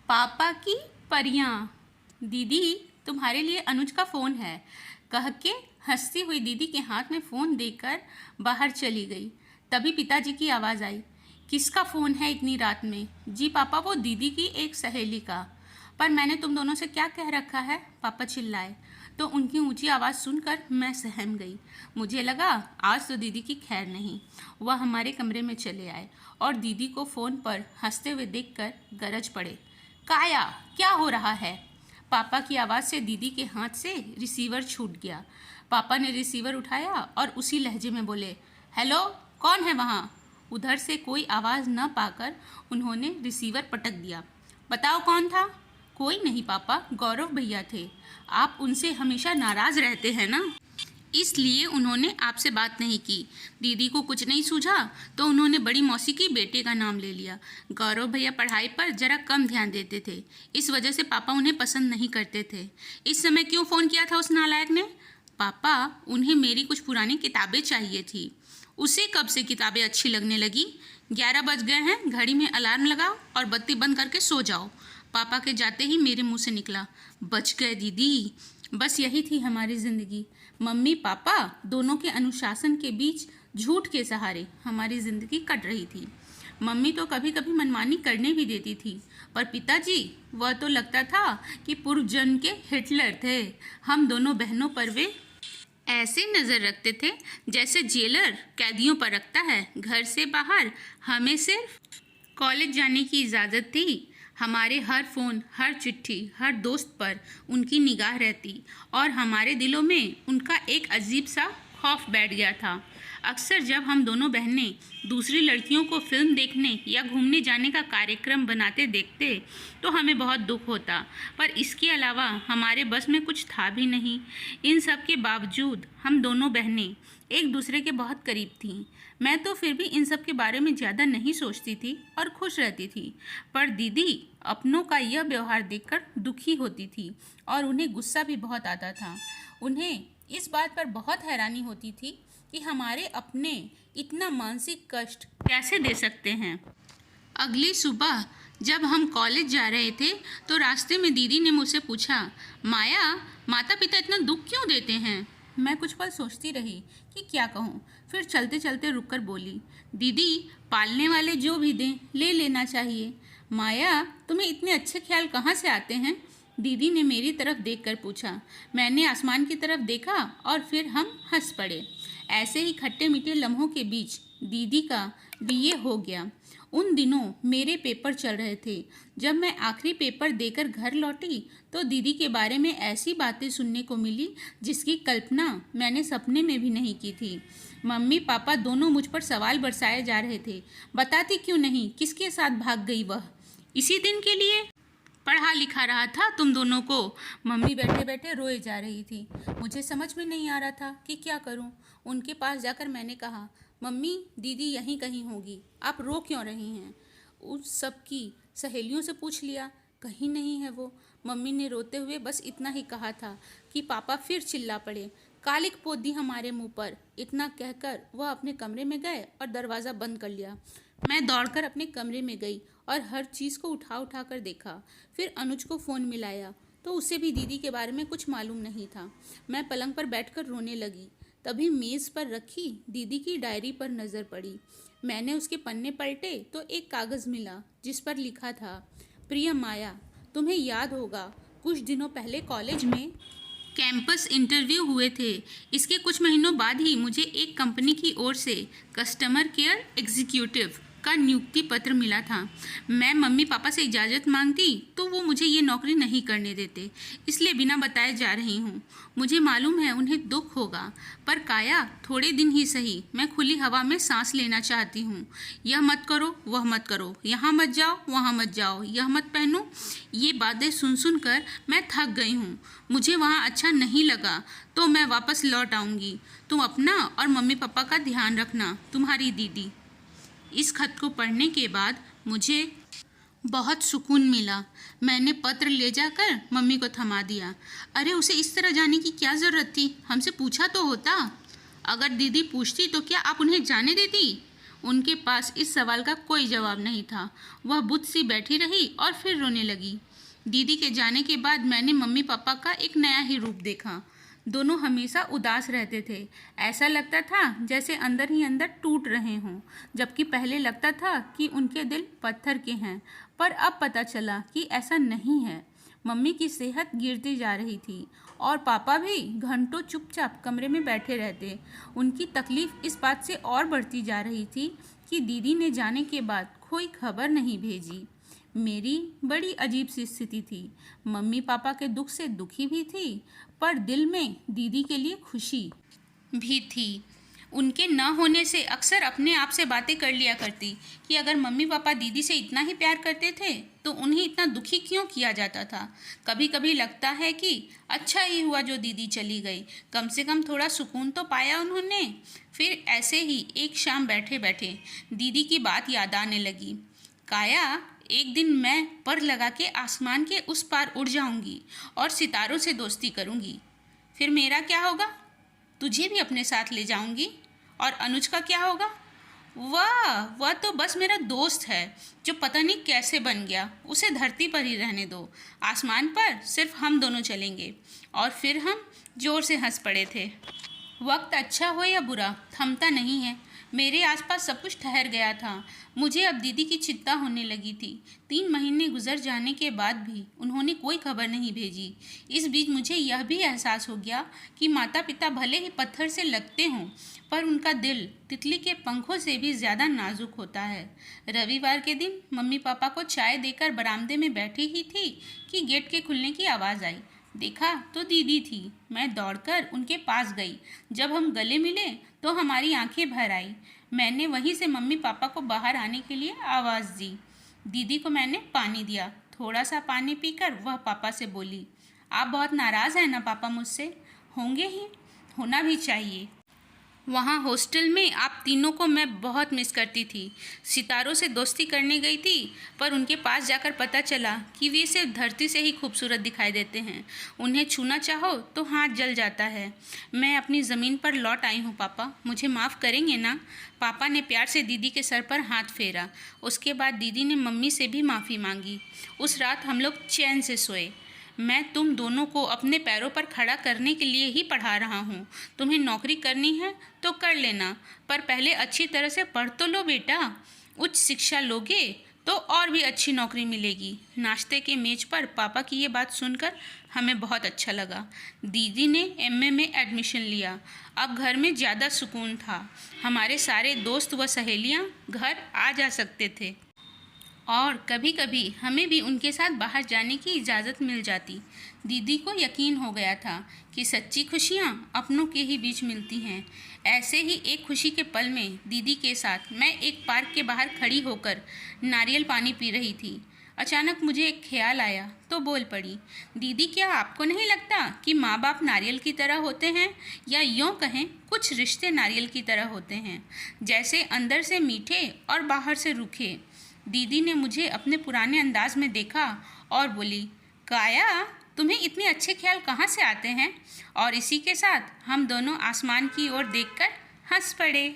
पापा की परियां। दीदी, तुम्हारे लिए अनुज का फ़ोन है, कह के हंसती हुई दीदी के हाथ में फ़ोन देकर बाहर चली गई। तभी पिताजी की आवाज़ आई, किसका फ़ोन है इतनी रात में? जी पापा, वो दीदी की एक सहेली का। पर मैंने तुम दोनों से क्या कह रखा है? पापा चिल्लाए। तो उनकी ऊंची आवाज़ सुनकर मैं सहम गई। मुझे लगा आज तो दीदी की खैर नहीं। वह हमारे कमरे में चले आए और दीदी को फ़ोन पर हंसते हुए देखकर गरज पड़े, काया, क्या हो रहा है? पापा की आवाज़ से दीदी के हाथ से रिसीवर छूट गया। पापा ने रिसीवर उठाया और उसी लहजे में बोले, हेलो, कौन है वहाँ? उधर से कोई आवाज़ न पाकर उन्होंने रिसीवर पटक दिया। बताओ कौन था? कोई नहीं पापा, गौरव भैया थे। आप उनसे हमेशा नाराज़ रहते हैं ना, इसलिए उन्होंने आपसे बात नहीं की। दीदी को कुछ नहीं सूझा तो उन्होंने बड़ी मौसी की बेटे का नाम ले लिया। गौरव भैया पढ़ाई पर जरा कम ध्यान देते थे, इस वजह से पापा उन्हें पसंद नहीं करते थे। इस समय क्यों फ़ोन किया था उस नालायक ने? पापा, उन्हें मेरी कुछ पुरानी किताबें चाहिए थी। उसे कब से किताबें अच्छी लगने लगी? 11 बज गए हैं, घड़ी में अलार्म लगाओ और बत्ती बंद करके सो जाओ। पापा के जाते ही मेरे मुंह से निकला, बच गए दीदी। बस यही थी हमारी ज़िंदगी। मम्मी पापा दोनों के अनुशासन के बीच झूठ के सहारे हमारी ज़िंदगी कट रही थी। मम्मी तो कभी कभी मनमानी करने भी देती थी, पर पिताजी, वह तो लगता था कि पूर्व जन्म के हिटलर थे। हम दोनों बहनों पर वे ऐसे नज़र रखते थे जैसे जेलर कैदियों पर रखता है। घर से बाहर हमें सिर्फ कॉलेज जाने की इजाज़त थी। हमारे हर फ़ोन, हर चिट्ठी, हर दोस्त पर उनकी निगाह रहती और हमारे दिलों में उनका एक अजीब सा खौफ बैठ गया था। अक्सर जब हम दोनों बहनें दूसरी लड़कियों को फिल्म देखने या घूमने जाने का कार्यक्रम बनाते देखते तो हमें बहुत दुख होता, पर इसके अलावा हमारे बस में कुछ था भी नहीं। इन सब के बावजूद हम दोनों बहनें एक दूसरे के बहुत करीब थीं। मैं तो फिर भी इन सब के बारे में ज़्यादा नहीं सोचती थी और खुश रहती थी, पर दीदी अपनों का यह व्यवहार देखकर दुखी होती थी और उन्हें गुस्सा भी बहुत आता था। उन्हें इस बात पर बहुत हैरानी होती थी कि हमारे अपने इतना मानसिक कष्ट कैसे दे सकते हैं। अगली सुबह जब हम कॉलेज जा रहे थे तो रास्ते में दीदी ने मुझसे पूछा, माया, माता पिता इतना दुख क्यों देते हैं? मैं कुछ पल सोचती रही कि क्या कहूँ, फिर चलते चलते रुककर बोली, दीदी, पालने वाले जो भी दें ले लेना चाहिए। माया, तुम्हें इतने अच्छे ख्याल कहाँ से आते हैं? दीदी ने मेरी तरफ देखकर पूछा। मैंने आसमान की तरफ देखा और फिर हम हंस पड़े। ऐसे ही खट्टे मीठे लम्हों के बीच दीदी का बीए हो गया। उन दिनों मेरे पेपर चल रहे थे। जब मैं आखिरी पेपर देकर घर लौटी तो दीदी के बारे में ऐसी बातें सुनने को मिली जिसकी कल्पना मैंने सपने में भी नहीं की थी। मम्मी पापा दोनों मुझ पर सवाल बरसाए जा रहे थे, बताती क्यों नहीं, किसके साथ भाग गई वह? इसी दिन के लिए पढ़ा लिखा रहा था तुम दोनों को। मम्मी बैठे बैठे रोए जा रही थी। मुझे समझ में नहीं आ रहा था कि क्या करूं। उनके पास जाकर मैंने कहा, मम्मी, दीदी यहीं कहीं होगी, आप रो क्यों रही हैं? उस सब की सहेलियों से पूछ लिया, कहीं नहीं है वो। मम्मी ने रोते हुए बस इतना ही कहा था कि पापा फिर चिल्ला पड़े, कालिक पोत दी हमारे मुंह पर। इतना कहकर वह अपने कमरे में गए और दरवाज़ा बंद कर लिया। मैं दौड़कर अपने कमरे में गई और हर चीज़ को उठा उठा कर देखा। फिर अनुज को फ़ोन मिलाया तो उसे भी दीदी के बारे में कुछ मालूम नहीं था। मैं पलंग पर बैठकर रोने लगी। तभी मेज़ पर रखी दीदी की डायरी पर नज़र पड़ी। मैंने उसके पन्ने पलटे तो एक कागज़ मिला जिस पर लिखा था, प्रिय माया, तुम्हें याद होगा कुछ दिनों पहले कॉलेज में कैंपस इंटरव्यू हुए थे। इसके कुछ महीनों बाद ही मुझे एक कंपनी की ओर से कस्टमर केयर एग्जीक्यूटिव का नियुक्ति पत्र मिला था। मैं मम्मी पापा से इजाज़त मांगती तो वो मुझे ये नौकरी नहीं करने देते, इसलिए बिना बताए जा रही हूँ। मुझे मालूम है उन्हें दुख होगा, पर काया, थोड़े दिन ही सही, मैं खुली हवा में सांस लेना चाहती हूँ। यह मत करो, वह मत करो, यहाँ मत जाओ, वहाँ मत जाओ, यह मत पहनो। ये बातें सुन सुन कर मैं थक गई हूँ। मुझे वहाँ अच्छा नहीं लगा तो मैं वापस लौट आऊँगी। तुम अपना और मम्मी पापा का ध्यान रखना, तुम्हारी दीदी। इस खत को पढ़ने के बाद मुझे बहुत सुकून मिला। मैंने पत्र ले जाकर मम्मी को थमा दिया। अरे, उसे इस तरह जाने की क्या ज़रूरत थी? हमसे पूछा तो होता। अगर दीदी पूछती तो क्या आप उन्हें जाने देती? उनके पास इस सवाल का कोई जवाब नहीं था। वह बुत सी बैठी रही और फिर रोने लगी। दीदी के जाने के बाद मैंने मम्मी पापा का एक नया ही रूप देखा। दोनों हमेशा उदास रहते थे। ऐसा लगता था जैसे अंदर ही अंदर टूट रहे हों, जबकि पहले लगता था कि उनके दिल पत्थर के हैं। पर अब पता चला कि ऐसा नहीं है। मम्मी की सेहत गिरती जा रही थी और पापा भी घंटों चुपचाप कमरे में बैठे रहते। उनकी तकलीफ इस बात से और बढ़ती जा रही थी कि दीदी ने जाने के बाद कोई खबर नहीं भेजी। मेरी बड़ी अजीब सी स्थिति थी। मम्मी पापा के दुख से दुखी भी थी, पर दिल में दीदी के लिए खुशी भी थी। उनके न होने से अक्सर अपने आप से बातें कर लिया करती कि अगर मम्मी पापा दीदी से इतना ही प्यार करते थे तो उन्हें इतना दुखी क्यों किया जाता था। कभी कभी लगता है कि अच्छा ही हुआ जो दीदी चली गई, कम से कम थोड़ा सुकून तो पाया उन्होंने। फिर ऐसे ही एक शाम बैठे बैठे दीदी की बात याद आने लगी। काया, एक दिन मैं पर लगा के आसमान के उस पार उड़ जाऊंगी और सितारों से दोस्ती करूंगी। फिर मेरा क्या होगा? तुझे भी अपने साथ ले जाऊंगी। और अनुज का क्या होगा? वह तो बस मेरा दोस्त है जो पता नहीं कैसे बन गया। उसे धरती पर ही रहने दो, आसमान पर सिर्फ हम दोनों चलेंगे। और फिर हम जोर से हंस पड़े थे। वक्त अच्छा हो या बुरा थमता नहीं है। मेरे आसपास सब कुछ ठहर गया था। मुझे अब दीदी की चिंता होने लगी थी। 3 महीने गुजर जाने के बाद भी उन्होंने कोई खबर नहीं भेजी। इस बीच मुझे यह भी एहसास हो गया कि माता पिता भले ही पत्थर से लगते हों, पर उनका दिल तितली के पंखों से भी ज़्यादा नाजुक होता है। रविवार के दिन मम्मी पापा को चाय देकर बरामदे में बैठी ही थी कि गेट के खुलने की आवाज़ आई। देखा तो दीदी थी। मैं दौड़कर उनके पास गई। जब हम गले मिले तो हमारी आंखें भर आई। मैंने वहीं से मम्मी पापा को बाहर आने के लिए आवाज़ दी। दीदी को मैंने पानी दिया। थोड़ा सा पानी पीकर वह पापा से बोली, आप बहुत नाराज़ हैं ना पापा मुझसे? होंगे ही, होना भी चाहिए। वहाँ हॉस्टल में आप तीनों को मैं बहुत मिस करती थी। सितारों से दोस्ती करने गई थी, पर उनके पास जाकर पता चला कि वे सिर्फ धरती से ही खूबसूरत दिखाई देते हैं। उन्हें छूना चाहो तो हाथ जल जाता है। मैं अपनी ज़मीन पर लौट आई हूँ पापा, मुझे माफ़ करेंगे ना? पापा ने प्यार से दीदी के सर पर हाथ फेरा। उसके बाद दीदी ने मम्मी से भी माफ़ी मांगी। उस रात हम लोग चैन से सोए। मैं तुम दोनों को अपने पैरों पर खड़ा करने के लिए ही पढ़ा रहा हूँ। तुम्हें नौकरी करनी है तो कर लेना, पर पहले अच्छी तरह से पढ़ तो लो बेटा। उच्च शिक्षा लोगे तो और भी अच्छी नौकरी मिलेगी। नाश्ते के मेज पर पापा की ये बात सुनकर हमें बहुत अच्छा लगा। दीदी ने एमए में एडमिशन लिया। अब घर में ज़्यादा सुकून था। हमारे सारे दोस्त व सहेलियाँ घर आ जा सकते थे और कभी कभी हमें भी उनके साथ बाहर जाने की इजाज़त मिल जाती। दीदी को यकीन हो गया था कि सच्ची खुशियाँ अपनों के ही बीच मिलती हैं। ऐसे ही एक खुशी के पल में दीदी के साथ मैं एक पार्क के बाहर खड़ी होकर नारियल पानी पी रही थी। अचानक मुझे एक ख्याल आया तो बोल पड़ी, दीदी क्या आपको नहीं लगता कि माँ बाप नारियल की तरह होते हैं? या यूँ कहें, कुछ रिश्ते नारियल की तरह होते हैं, जैसे अंदर से मीठे और बाहर से रूखे। दीदी ने मुझे अपने पुराने अंदाज में देखा और बोली, काया, तुम्हें इतने अच्छे ख्याल कहाँ से आते हैं? और इसी के साथ हम दोनों आसमान की ओर देखकर हंस पड़े।